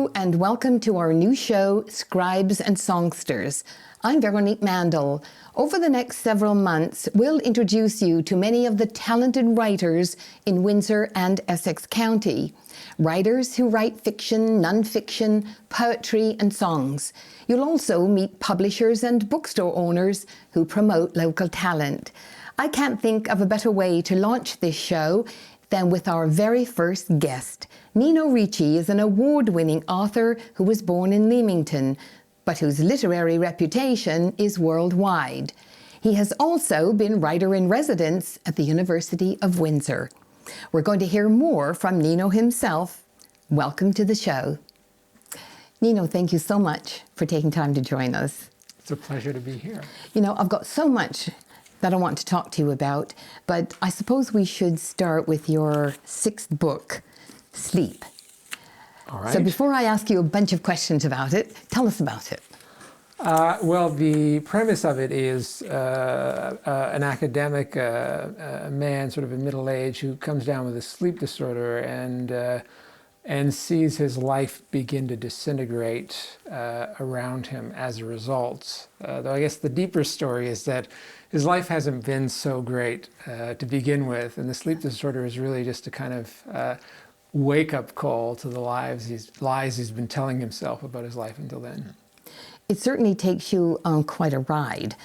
Hello and welcome to our new show, Scribes and Songsters. I'm Veronique Mandel. Over the next several months, we'll introduce you to many of the talented writers in Windsor and Essex County. Writers who write fiction, non-fiction, poetry and songs. You'll also meet publishers and bookstore owners who promote local talent. I can't think of a better way to launch this show than with our very first guest. Nino Ricci is an award-winning author who was born in Leamington, but whose literary reputation is worldwide. He has also been writer-in-residence at the University of Windsor. We're going to hear more from Nino himself. Welcome to the show. Nino, thank you so much for taking time to join us. It's a pleasure to be here. You know, I've got so much that I want to talk to you about, but I suppose we should start with your sixth book, Sleep. All right. So before I ask you a bunch of questions about it, tell us about it. Well, the premise of it is an academic man, sort of in middle age, who comes down with a sleep disorder and sees his life begin to disintegrate around him as a result. Though I guess the deeper story is that his life hasn't been so great to begin with, and the sleep disorder is really just a kind of wake-up call to the lies he's been telling himself about his life until then. It certainly takes you on quite a ride.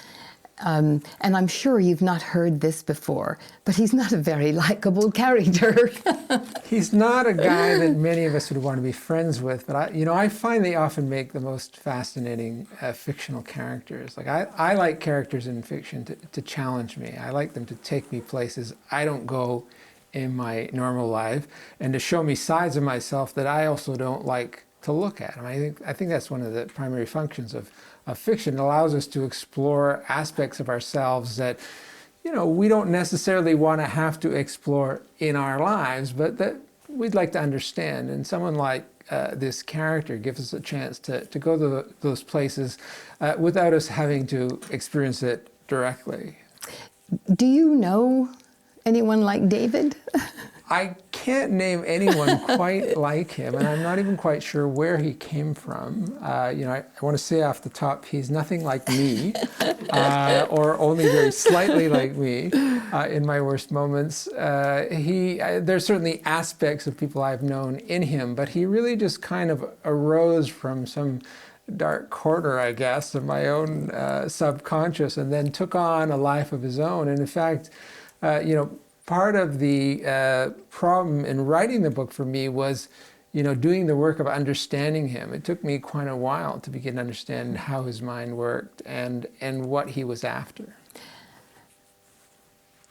And I'm sure you've not heard this before, but he's not a very likable character. He's not a guy that many of us would want to be friends with, but I find they often make the most fascinating fictional characters. Like I like characters in fiction to challenge me. I like them to take me places I don't go in my normal life, and to show me sides of myself that I also don't like to look at. I think that's one of the primary functions of fiction. It allows us to explore aspects of ourselves that, we don't necessarily want to have to explore in our lives, but that we'd like to understand. And someone like this character gives us a chance to go to those places without us having to experience it directly. Do you know anyone like David? I can't name anyone quite like him, and I'm not even quite sure where he came from. I want to say off the top, he's nothing like me, or only very slightly like me in my worst moments. There's certainly aspects of people I've known in him, but he really just kind of arose from some dark corner, I guess, of my own subconscious, and then took on a life of his own. And in fact, part of the problem in writing the book for me was, doing the work of understanding him. It took me quite a while to begin to understand how his mind worked and what he was after.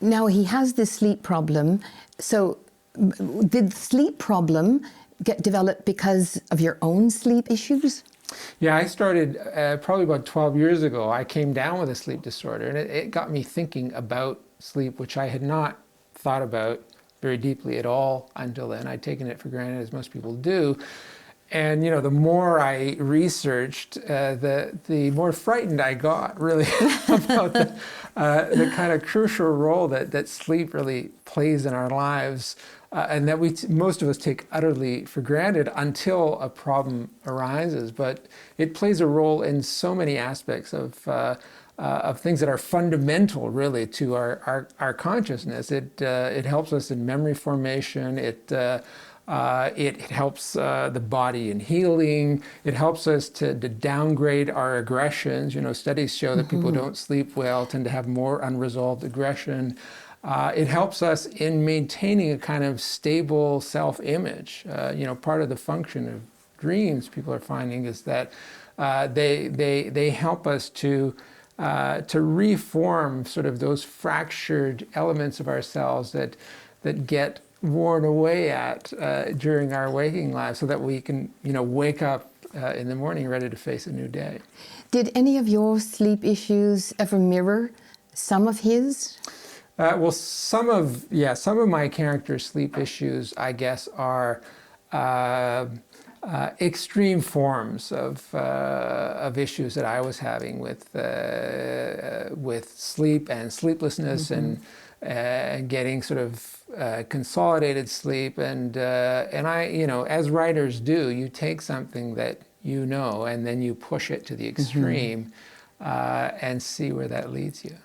Now, he has this sleep problem. So did the sleep problem get developed because of your own sleep issues? Yeah, I started probably about 12 years ago. I came down with a sleep disorder, and it got me thinking about sleep, which I had not thought about very deeply at all until then. I'd taken it for granted, as most people do. And the more I researched, the more frightened I got, really, about the kind of crucial role that sleep really plays in our lives, and that most of us take utterly for granted until a problem arises. But it plays a role in so many aspects of things that are fundamental, really, to our consciousness. It helps us in memory formation. It helps the body in healing. It helps us to downgrade our aggressions. Studies show that people who don't sleep well tend to have more unresolved aggression. It helps us in maintaining a kind of stable self-image. Part of the function of dreams, people are finding, is that they help us to reform sort of those fractured elements of ourselves that get worn away at during our waking lives, so that we can wake up in the morning ready to face a new day. Did any of your sleep issues ever mirror some of his? Well, some of my character's sleep issues, I guess, are extreme forms of issues that I was having with sleep and sleeplessness, and getting sort of consolidated sleep. And I, as writers do, you take something that you know and then you push it to the extreme and see where that leads you.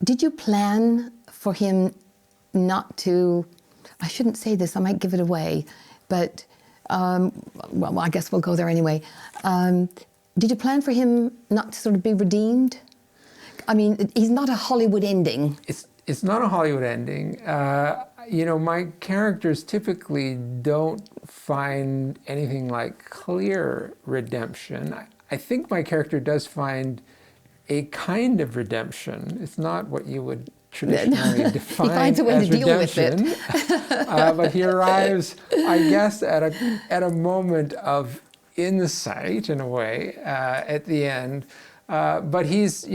Did you plan for him not to, I shouldn't say this, I might give it away, but, well, I guess we'll go there anyway. Did you plan for him not to sort of be redeemed? I mean, he's not a Hollywood ending. It's not a Hollywood ending. My characters typically don't find anything like clear redemption. I think my character does find a kind of redemption. It's not what you would traditionally define he finds a way as to deal redemption. with it. But he arrives, I guess, at a moment of insight, in a way, at the end. But he's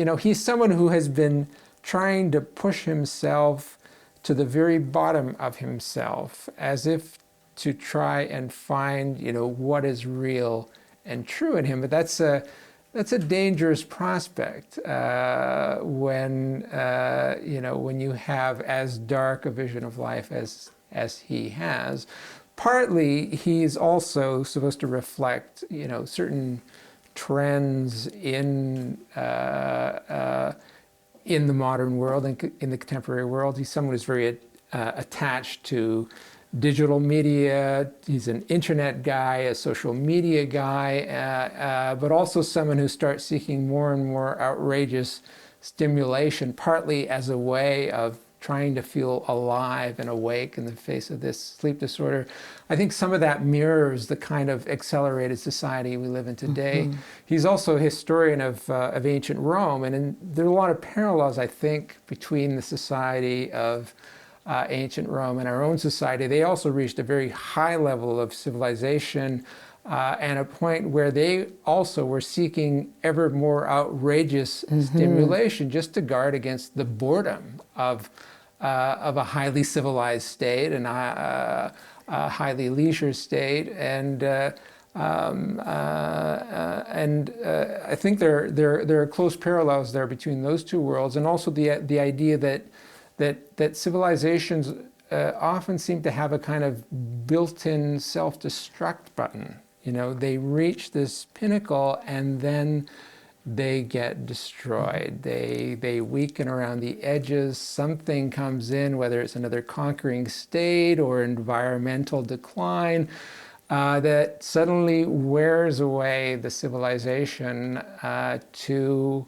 someone who has been trying to push himself to the very bottom of himself, as if to try and find, what is real and true in him. But that's a dangerous prospect when you have as dark a vision of life as he has. Partly, he's also supposed to reflect, certain trends in the modern world and in the contemporary world. He's someone who's very attached to digital media. He's an internet guy, a social media guy, but also someone who starts seeking more and more outrageous stimulation, partly as a way of trying to feel alive and awake in the face of this sleep disorder. I think some of that mirrors the kind of accelerated society we live in today. Mm-hmm. He's also a historian of ancient Rome, and there are a lot of parallels, I think, between the society of ancient Rome and our own society. They also reached a very high level of civilization and a point where they also were seeking ever more outrageous stimulation just to guard against the boredom of a highly civilized state and a highly leisure state. And I think there are close parallels there between those two worlds, and also the idea that civilizations often seem to have a kind of built-in self-destruct button. They reach this pinnacle and then they get destroyed. They weaken around the edges. Something comes in, whether it's another conquering state or environmental decline, that suddenly wears away the civilization to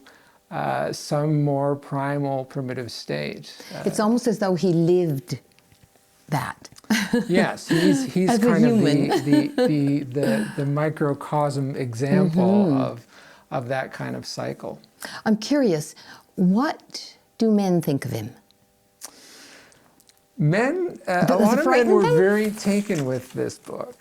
some more primal, primitive state. It's almost as though he lived that. Yes, he's as kind of the microcosm example of that kind of cycle. I'm curious, what do men think of him? Men, a lot of men were very taken with this book,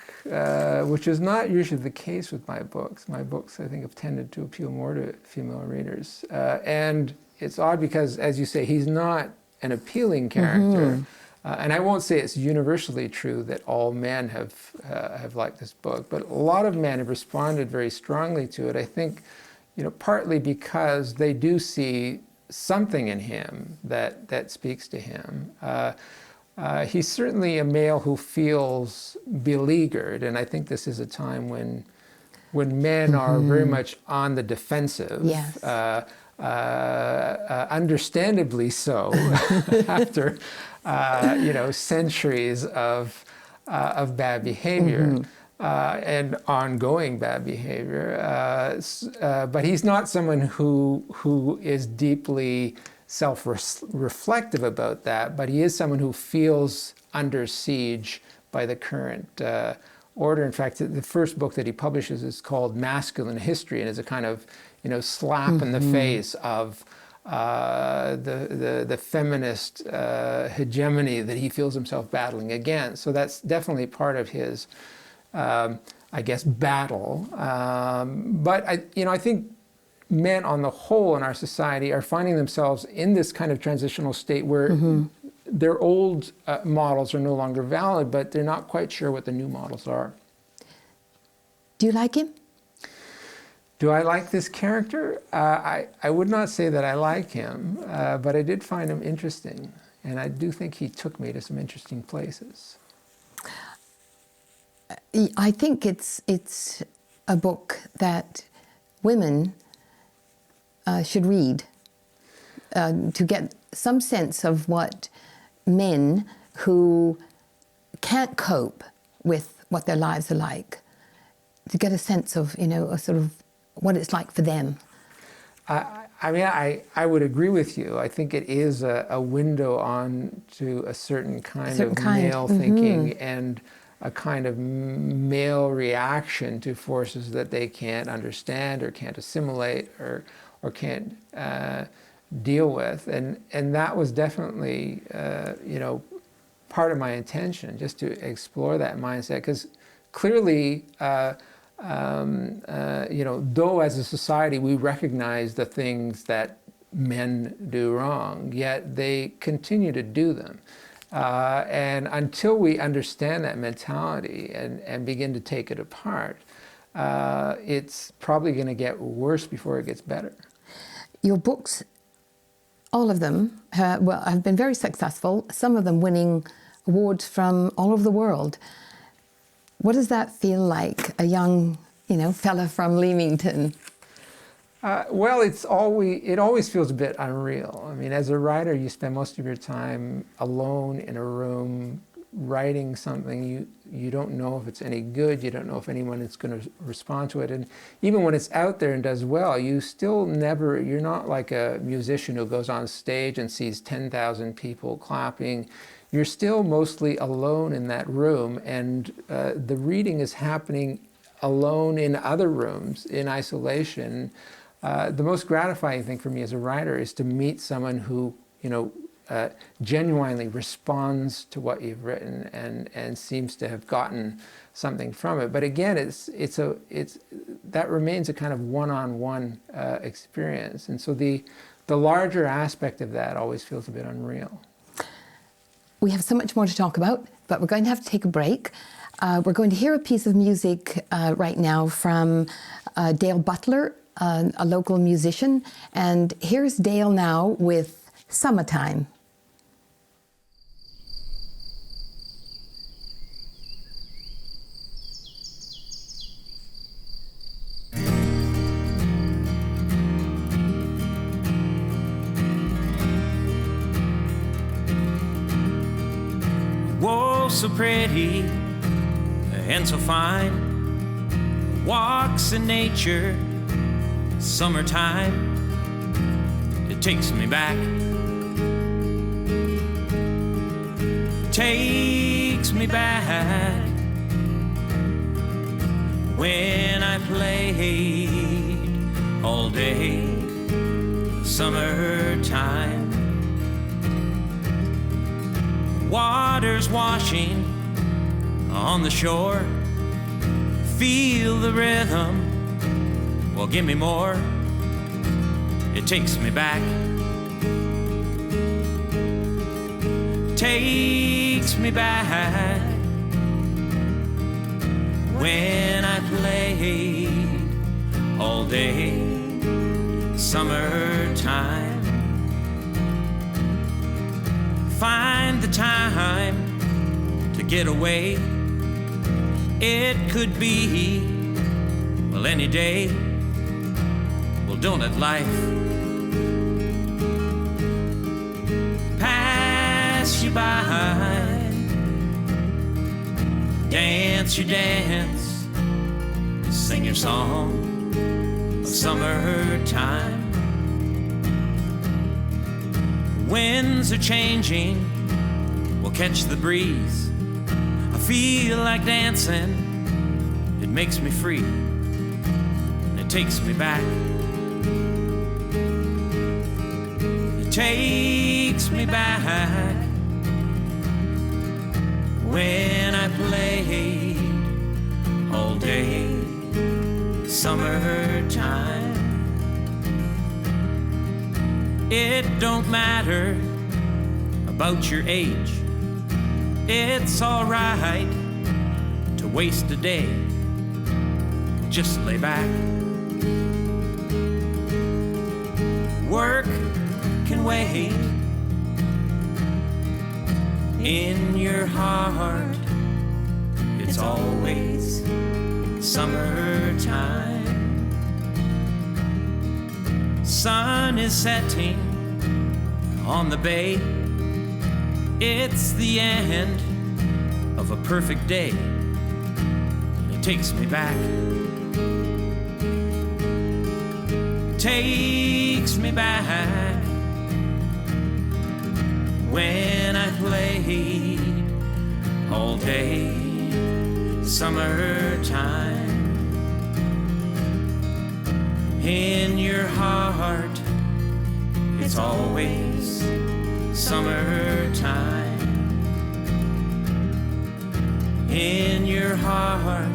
which is not usually the case with my books. My books, I think, have tended to appeal more to female readers. And it's odd because, as you say, he's not an appealing character. And I won't say it's universally true that all men have liked this book, but a lot of men have responded very strongly to it. I think, partly because they do see something in him that speaks to him. He's certainly a male who feels beleaguered, and I think this is a time when men are very much on the defensive. Yes. Understandably so, after centuries of bad behavior. And ongoing bad behavior, but he's not someone who is deeply self-reflective about that, but he is someone who feels under siege by the current order. In fact, the first book that he publishes is called Masculine History, and is a kind of slap in the face of the feminist hegemony that he feels himself battling against. So that's definitely part of his battle. But I think men on the whole in our society are finding themselves in this kind of transitional state where their old models are no longer valid, but they're not quite sure what the new models are. Do you like him? Do I like this character? I would not say that I like him, but I did find him interesting. And I do think he took me to some interesting places. I think it's a book that women should read to get some sense of what men who can't cope with what their lives are like, to get a sense of, a sort of what it's like for them. I would agree with you. I think it is a window on to a certain kind of male thinking and a kind of male reaction to forces that they can't understand or can't assimilate or can't deal with. And that was definitely, part of my intention, just to explore that mindset. Because clearly, though as a society we recognize the things that men do wrong, yet they continue to do them. And until we understand that mentality and begin to take it apart, it's probably going to get worse before it gets better. Your books, all of them, have been very successful, some of them winning awards from all over the world. What does that feel like, a young, fella from Leamington? Well, it always feels a bit unreal. I mean, as a writer, you spend most of your time alone in a room writing something. You don't know if it's any good. You don't know if anyone is going to respond to it. And even when it's out there and does well, you're not like a musician who goes on stage and sees 10,000 people clapping. You're still mostly alone in that room, and the reading is happening alone in other rooms, in isolation. The most gratifying thing for me as a writer is to meet someone who, genuinely responds to what you've written and seems to have gotten something from it. But again, that remains a kind of one-on-one experience, and so the larger aspect of that always feels a bit unreal. We have so much more to talk about, but we're going to have to take a break. We're going to hear a piece of music right now from Dale Butler, a local musician. And here's Dale now with Summertime. Whoa, so pretty and so fine, walks in nature, summertime, it takes me back, when I played all day, summertime. Water's washing on the shore, feel the rhythm, well, give me more, it takes me back, when I played all day, summertime. Find the time to get away. It could be, well, any day. Well, don't let life pass you by. Dance your dance, sing your song of summertime. Winds are changing, we'll catch the breeze. I feel like dancing, it makes me free, and it takes me back. It takes me back when I played all day, summertime. It don't matter about your age, it's alright to waste a day, just lay back. Work can wait, In your heart, it's always summertime. Sun is setting on the bay. It's the end of a perfect day. It takes me back. Takes me back when I played all day. Summertime. In your heart, it's always summertime. In your heart,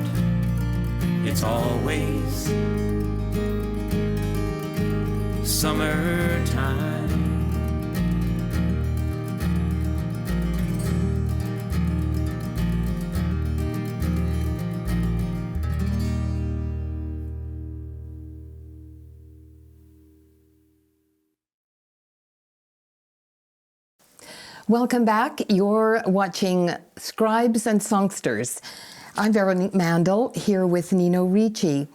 it's always summertime. Welcome back. You're watching Scribes and Songsters. I'm Veronique Mandel, here with Nino Ricci.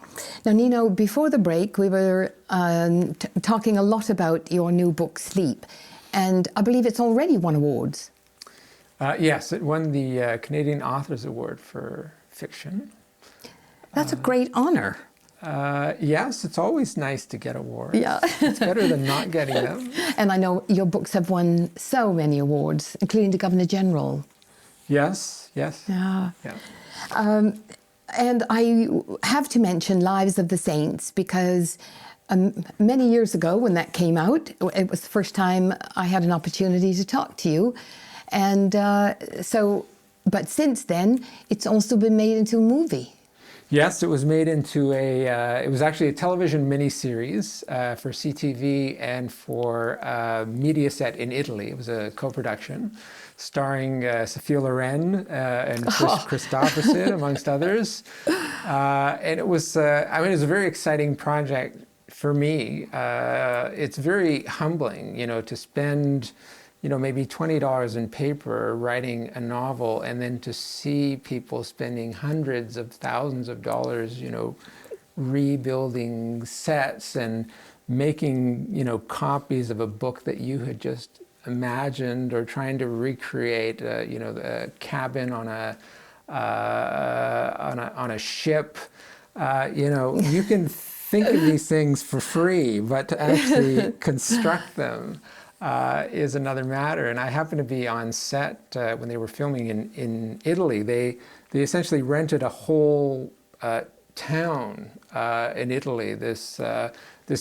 Now, Nino, before the break, we were talking a lot about your new book, Sleep, and I believe it's already won awards. Yes, it won the Canadian Authors Award for fiction. That's a great honor. Yes, it's always nice to get awards. Yeah. It's better than not getting them. And I know your books have won so many awards, including the Governor General. Yes, yes. Yeah. Yeah. And I have to mention Lives of the Saints because many years ago when that came out, it was the first time I had an opportunity to talk to you. And but since then, it's also been made into a movie. Yes, it was made into it was actually a television miniseries for CTV and for Mediaset in Italy. It was a co-production starring Sophia Loren and Chris Christopherson, amongst others. And it was, it was a very exciting project for me. It's very humbling, to spend maybe $20 in paper writing a novel, and then to see people spending hundreds of thousands of dollars, rebuilding sets and making, copies of a book that you had just imagined, or trying to recreate, the cabin on a ship. You can think of these things for free, but to actually construct them is another matter. And I happened to be on set when they were filming in Italy. They essentially rented a whole town in Italy, this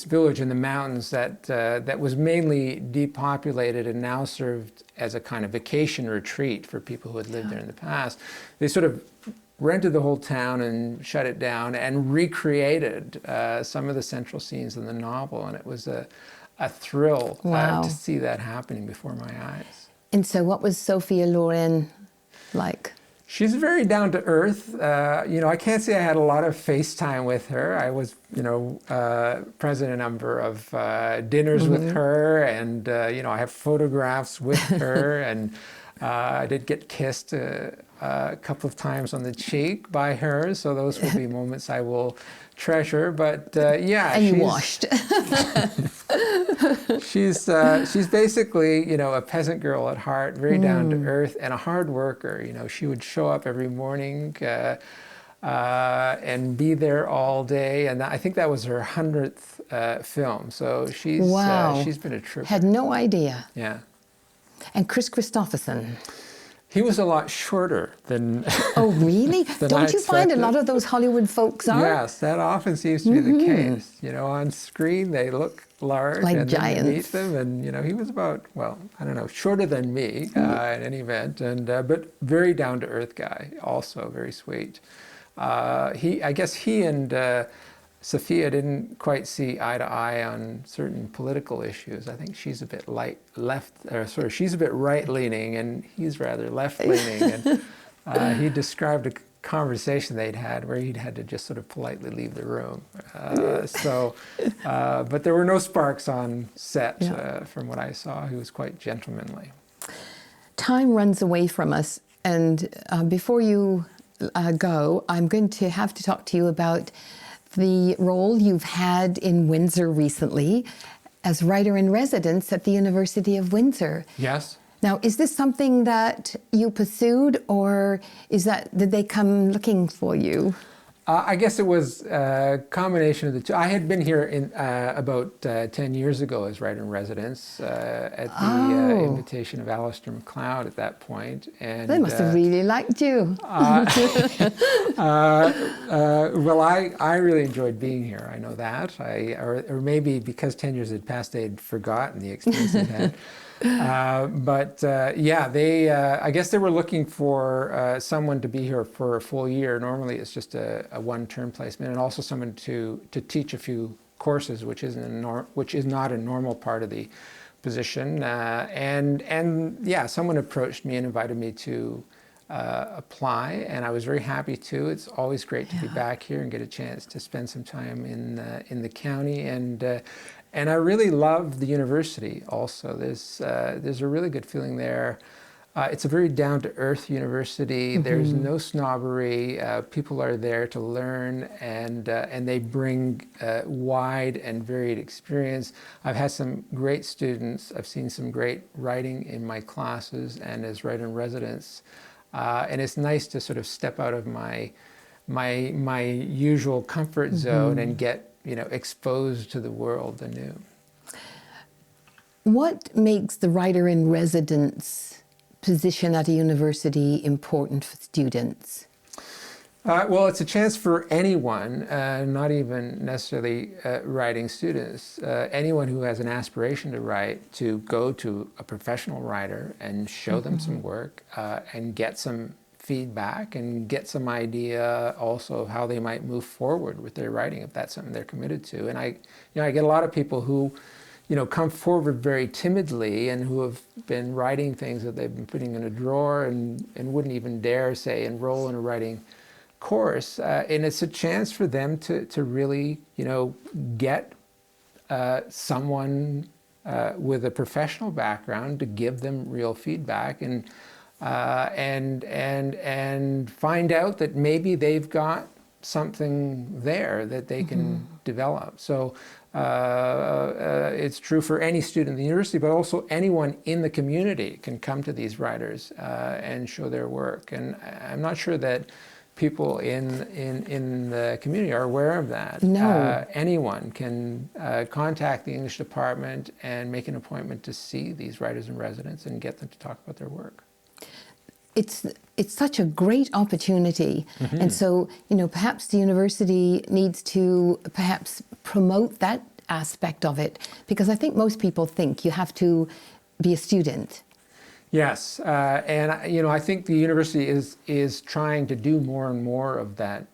village in the mountains that was mainly depopulated and now served as a kind of vacation retreat for people who had lived there in the past. They sort of rented the whole town and shut it down and recreated some of the central scenes in the novel, and it was a thrill to see that happening before my eyes. And so what was Sophia Loren like? She's very down to earth. I can't say I had a lot of FaceTime with her. I was, present a number of dinners with her, and, I have photographs with her, and I did get kissed a couple of times on the cheek by her, so those will be moments I will treasure. But and you washed. She's basically a peasant girl at heart, very down to earth, and a hard worker. She would show up every morning and be there all day, and I think that was her 100th film. So she's been a trooper. Had no idea. Yeah. And Chris Christopherson. He was a lot shorter than. Oh, really? Don't you find a lot of those Hollywood folks are? Yes, that often seems to be the case. On screen they look large, like and giants. Then you meet them, and he was about, shorter than me in any event, and but very down to earth guy, also very sweet. I guess he and Sophia didn't quite see eye to eye on certain political issues. I think she's a bit she's a bit right-leaning, and he's rather left-leaning. And he described a conversation they'd had where he'd had to just sort of politely leave the room. But there were no sparks on set from what I saw. He was quite gentlemanly. time runs away from us, and before you go, I'm going to have to talk to you about the role you've had in Windsor recently as writer-in-residence at the University of Windsor. Yes. Now, is this something that you pursued, or did they come looking for you? I guess it was a combination of the two. I had been here about 10 years ago as writer-in-residence at the invitation of Alistair MacLeod at that point. And They must have really liked you. Well, I really enjoyed being here. I know that. Or maybe because 10 years had passed, they'd forgotten the experience they'd had. I guess they were looking for someone to be here for a full year. Normally it's just a one-term placement, and also someone to teach a few courses, which is not a normal part of the position. Someone approached me and invited me to apply, and I was very happy to. It's always great to be back here and get a chance to spend some time in the county, and I really love the university also. There's a really good feeling there. It's a very down-to-earth university. Mm-hmm. There's no snobbery. People are there to learn, and they bring wide and varied experience. I've had some great students. I've seen some great writing in my classes and as writer-in-residence. And it's nice to sort of step out of my usual comfort zone and get exposed to the world anew. What makes the writer-in-residence position at a university important for students? Well, it's a chance for anyone, not even necessarily writing students, anyone who has an aspiration to write, to go to a professional writer and show them some work and get some feedback and get some idea also of how they might move forward with their writing if that's something they're committed to. And I get a lot of people who come forward very timidly and who have been writing things that they've been putting in a drawer and wouldn't even dare, say, enroll in a writing course. And it's a chance for them to really, get someone with a professional background to give them real feedback and find out that maybe they've got something there that they can develop. So it's true for any student in the university, but also anyone in the community can come to these writers and show their work. And I'm not sure that people in the community are aware of that. No. Anyone can contact the English department and make an appointment to see these writers in residence and get them to talk about their work. It's such a great opportunity. And so, perhaps the university needs to perhaps promote that aspect of it, because I think most people think you have to be a student. Yes, and I think the university is trying to do more and more of that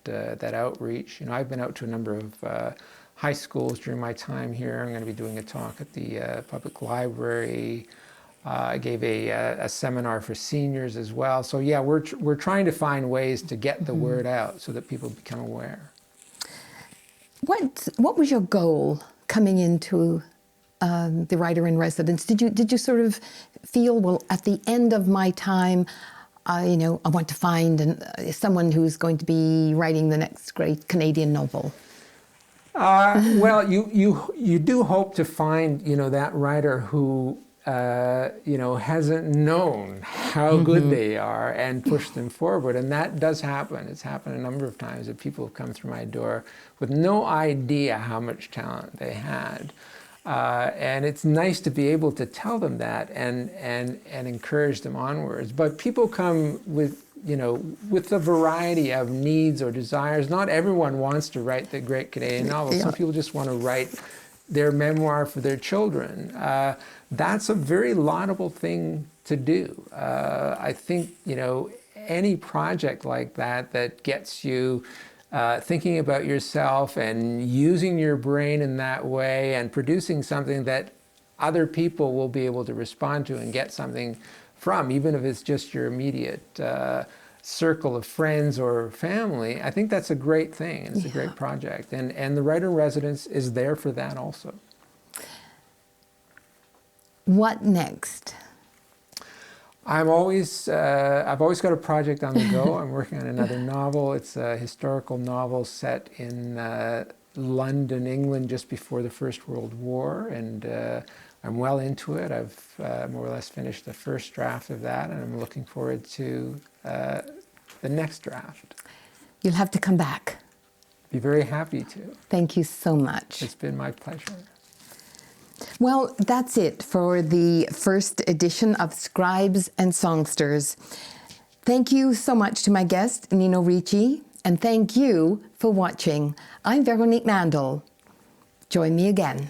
outreach. I've been out to a number of high schools during my time here. I'm going to be doing a talk at the public library. I gave a seminar for seniors as well. So yeah, we're trying to find ways to get the word out so that people become aware. What was your goal coming into the writer-in-residence? Did you sort of feel, well, at the end of my time, I want to find someone who's going to be writing the next great Canadian novel? Well, you do hope to find that writer who hasn't known how good they are and push them forward. And that does happen. It's happened a number of times that people have come through my door with no idea how much talent they had. And it's nice to be able to tell them that and encourage them onwards. But people come with a variety of needs or desires. Not everyone wants to write the great Canadian novel. Some people just want to write their memoir for their children. That's a very laudable thing to do. I think, any project like that gets you thinking about yourself and using your brain in that way and producing something that other people will be able to respond to and get something from, even if it's just your immediate circle of friends or family. I think that's a great thing, and it's a great project. And the writer-in-residence is there for that also. What next? I've always got a project on the go. I'm working on another novel. It's a historical novel set in London, England, just before the First World War, and I'm well into it. I've more or less finished the first draft of that, and I'm looking forward to the next draft. You'll have to come back. Be very happy to. Thank you so much. It's been my pleasure. Well, that's it for the first edition of Scribes and Songsters. Thank you so much to my guest, Nino Ricci, and thank you for watching. I'm Veronique Mandel. Join me again.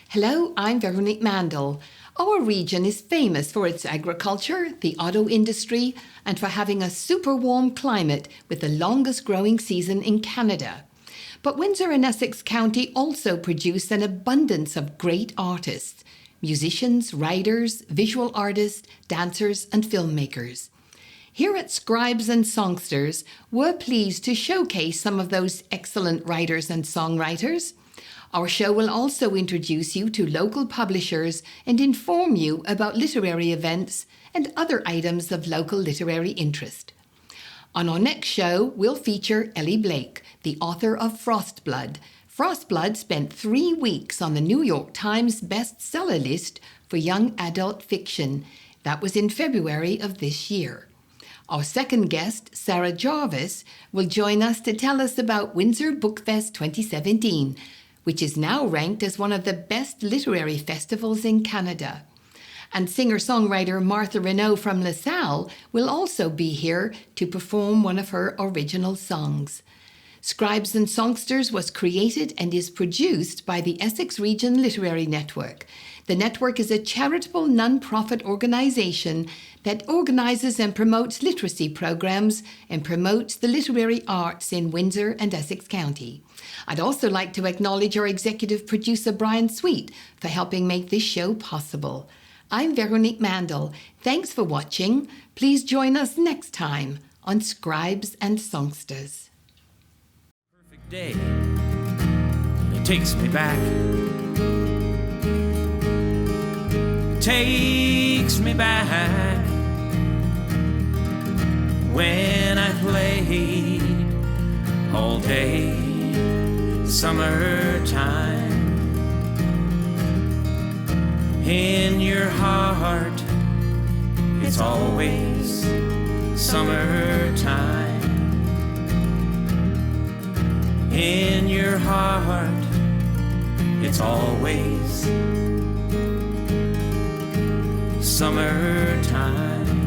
Hello, I'm Veronique Mandel. Our region is famous for its agriculture, the auto industry, and for having a super warm climate with the longest growing season in Canada. But Windsor and Essex County also produce an abundance of great artists, musicians, writers, visual artists, dancers, and filmmakers. Here at Scribes and Songsters, we're pleased to showcase some of those excellent writers and songwriters. Our show will also introduce you to local publishers and inform you about literary events and other items of local literary interest. On our next show, we'll feature Ellie Blake, the author of Frostblood. Frostblood spent 3 weeks on the New York Times bestseller list for young adult fiction. That was in February of this year. Our second guest, Sarah Jarvis, will join us to tell us about Windsor Book Fest 2017, which is now ranked as one of the best literary festivals in Canada. And singer-songwriter Martha Renault from LaSalle will also be here to perform one of her original songs. Scribes and Songsters was created and is produced by the Essex Region Literary Network. The network is a charitable non-profit organization that organizes and promotes literacy programs and promotes the literary arts in Windsor and Essex County. I'd also like to acknowledge our executive producer Brian Sweet for helping make this show possible. I'm Veronique Mandel. Thanks for watching. Please join us next time on Scribes and Songsters. Perfect day. It takes me back. Takes me back when I played all day, summertime. In your heart, it's always summertime. In your heart, it's always summertime.